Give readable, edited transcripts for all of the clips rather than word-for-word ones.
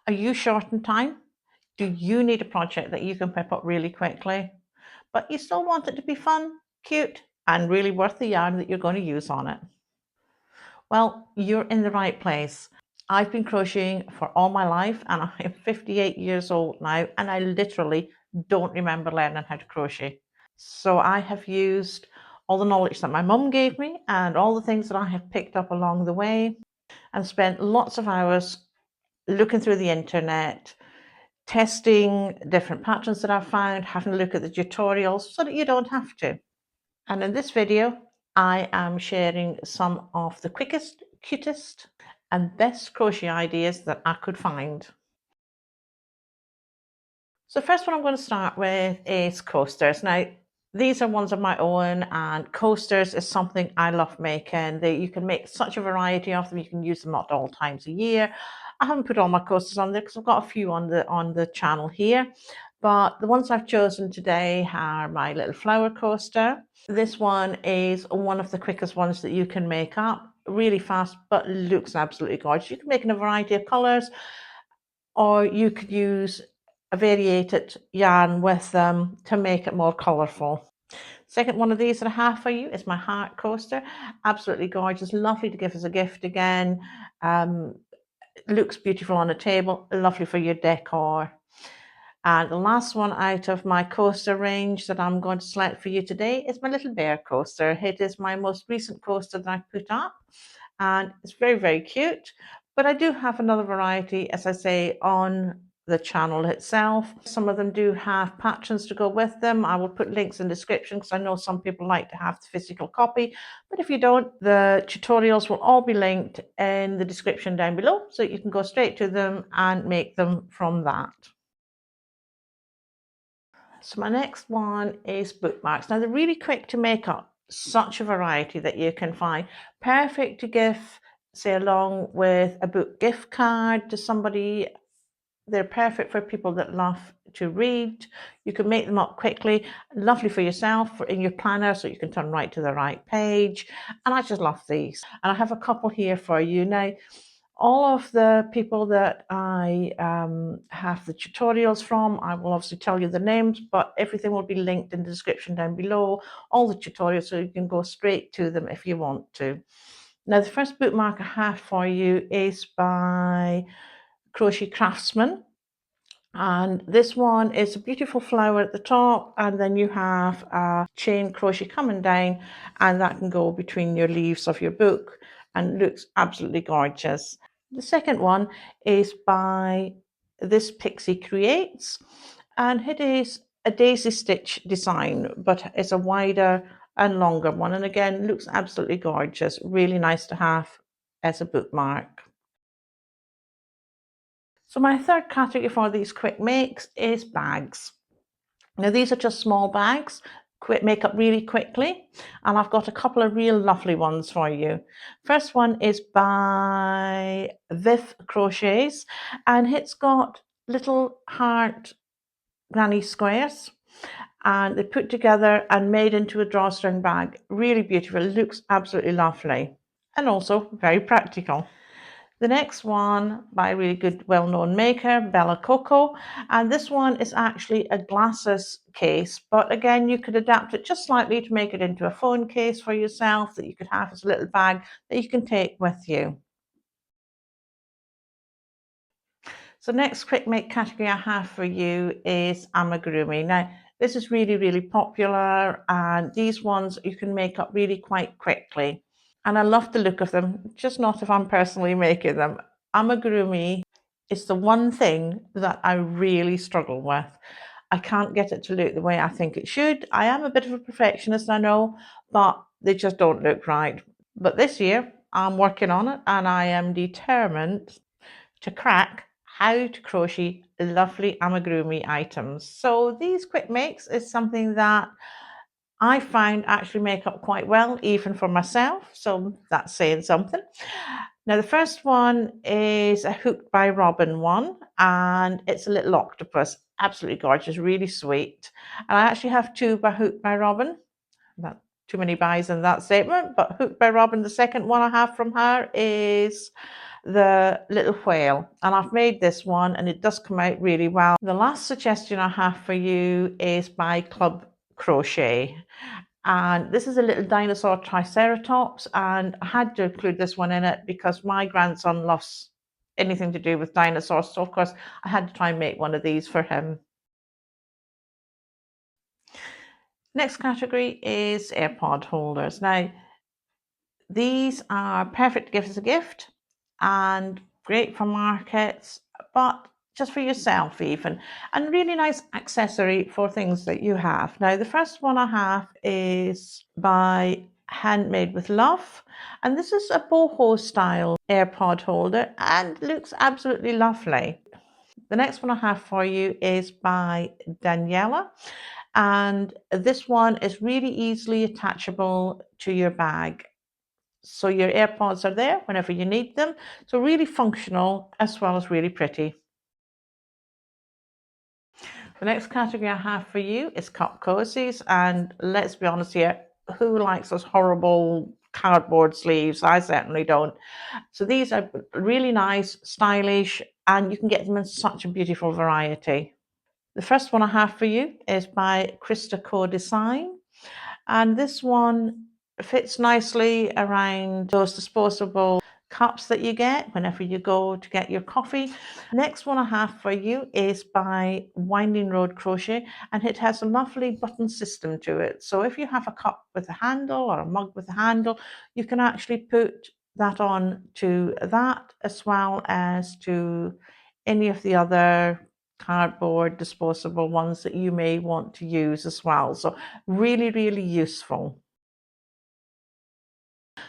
Are you short on time? Do you need a project that you can pip up really quickly, but you still want it to be fun, cute, and really worth the yarn that you're going to use on it? Well, you're in the right place. I've been crocheting for all my life and I am 58 years old now, and I literally don't remember learning how to crochet. So I have used all the knowledge that my mum gave me and all the things that I have picked up along the way, and spent lots of hours looking through the internet, testing different patterns that I've found, having a look at the tutorials so that you don't have to. And in this video, I am sharing some of the quickest, cutest, and best crochet ideas that I could find. So the first one I'm going to start with is coasters. Now, these are ones of my own, and coasters is something I love making. You can make such a variety of them. You can use them at all times of year. I haven't put all my coasters on there because I've got a few on the channel here, but the ones I've chosen today are my little flower coaster. This one is one of the quickest ones that you can make up, really fast, but looks absolutely gorgeous. You can make in a variety of colors, or you could use a variated yarn with them to make it more colorful. Second one of these that I have for you is my heart coaster. Absolutely gorgeous, lovely to give as a gift again. Looks beautiful on a table, lovely for your decor. And the last one out of my coaster range that I'm going to select for you today is my little bear coaster. It is my most recent coaster that I put up, and it's very, very cute. But I do have another variety, as I say, on the channel itself. Some of them do have patterns to go with them. I will put links in the description because I know some people like to have the physical copy. But if you don't, the tutorials will all be linked in the description down below, so you can go straight to them and make them from that. So my next one is bookmarks. Now they're really quick to make up, such a variety that you can find. Perfect to give, say, along with a book gift card to somebody. They're perfect for people that love to read. You can make them up quickly, lovely for yourself in your planner so you can turn right to the right page. And I just love these. And I have a couple here for you. Now, all of the people that I have the tutorials from, I will obviously tell you the names, but everything will be linked in the description down below, all the tutorials, so you can go straight to them if you want to. Now, the first bookmark I have for you is by Crochet Craftsman. And this one is a beautiful flower at the top, and then you have a chain crochet coming down, and that can go between your leaves of your book and looks absolutely gorgeous. The second one is by This Pixie Creates, and it is a daisy stitch design, but it's a wider and longer one, and again looks absolutely gorgeous, really nice to have as a bookmark. So my third category for these quick makes is bags. Now these are just small bags, quick make up really quickly, and I've got a couple of real lovely ones for you. First one is by Viv Crochets, and it's got little heart granny squares, and they put together and made into a drawstring bag. Really beautiful, looks absolutely lovely, and also very practical. The next one by a really good well-known maker, Bella Coco, and this one is actually a glasses case, but again you could adapt it just slightly to make it into a phone case for yourself that you could have as a little bag that you can take with you. So next quick make category I have for you is Amigurumi. Now this is really, really popular, and these ones you can make up really quite quickly. And I love the look of them, just not if I'm personally making them. Amigurumi is the one thing that I really struggle with. I can't get it to look the way I think it should. I am a bit of a perfectionist, I know, but they just don't look right. But this year, I'm working on it, and I am determined to crack how to crochet lovely amigurumi items. So these quick makes is something that I find actually make up quite well, even for myself. So that's saying something. Now, the first one is a Hooked by Robin one, and it's a little octopus. Absolutely gorgeous, really sweet. And I actually have two by Hooked by Robin. Not too many buys in that statement, but Hooked by Robin, the second one I have from her is the little whale, and I've made this one and it does come out really well. The last suggestion I have for you is by Club Crochet, and this is a little dinosaur triceratops, and I had to include this one in it because my grandson loves anything to do with dinosaurs, so of course I had to try and make one of these for him. Next category is AirPod holders. Now these are perfect to give as a gift and great for markets, but just for yourself even, and really nice accessory for things that you have. Now the first one I have is by Handmade with Love, and this is a boho style AirPod holder and looks absolutely lovely. The next one I have for you is by Daniela, and this one is really easily attachable to your bag. So your AirPods are there whenever you need them. So really functional as well as really pretty. The next category I have for you is cup cozies. And let's be honest here, who likes those horrible cardboard sleeves? I certainly don't. So these are really nice, stylish, and you can get them in such a beautiful variety. The first one I have for you is by Krista Co Design. And this one fits nicely around those disposable cups that you get whenever you go to get your coffee. Next one I have for you is by Winding Road Crochet, and it has a lovely button system to it. So if you have a cup with a handle or a mug with a handle, you can actually put that on to that as well as to any of the other cardboard disposable ones that you may want to use as well. So really, really useful.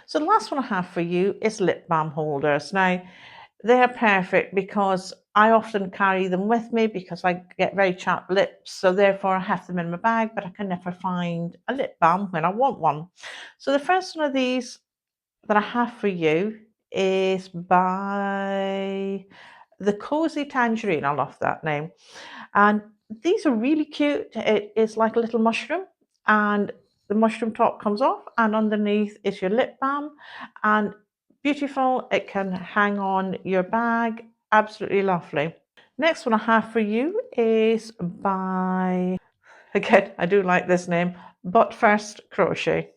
So the last one I have for you is lip balm holders. Now, they're perfect because I often carry them with me because I get very chapped lips. So therefore I have them in my bag, but I can never find a lip balm when I want one. So the first one of these that I have for you is by the Cozy Tangerine. I love that name. And these are really cute. It is like a little mushroom, and the mushroom top comes off, and underneath is your lip balm. And beautiful, it can hang on your bag. Absolutely lovely. Next one I have for you is by, again, I do like this name, But First Crochet.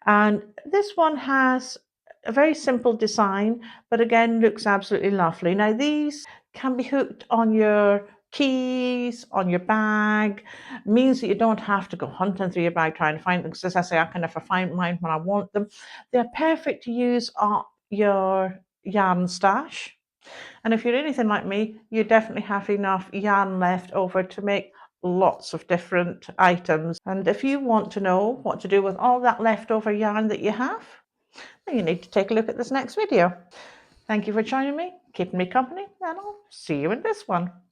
And this one has a very simple design, but again, looks absolutely lovely. Now, these can be hooked on your keys, on your bag, means that you don't have to go hunting through your bag trying to find them. Because as I say, I can never find mine when I want them. They're perfect to use on your yarn stash. And if you're anything like me, you definitely have enough yarn left over to make lots of different items. And if you want to know what to do with all that leftover yarn that you have, then you need to take a look at this next video. Thank you for joining me, keeping me company, and I'll see you in this one.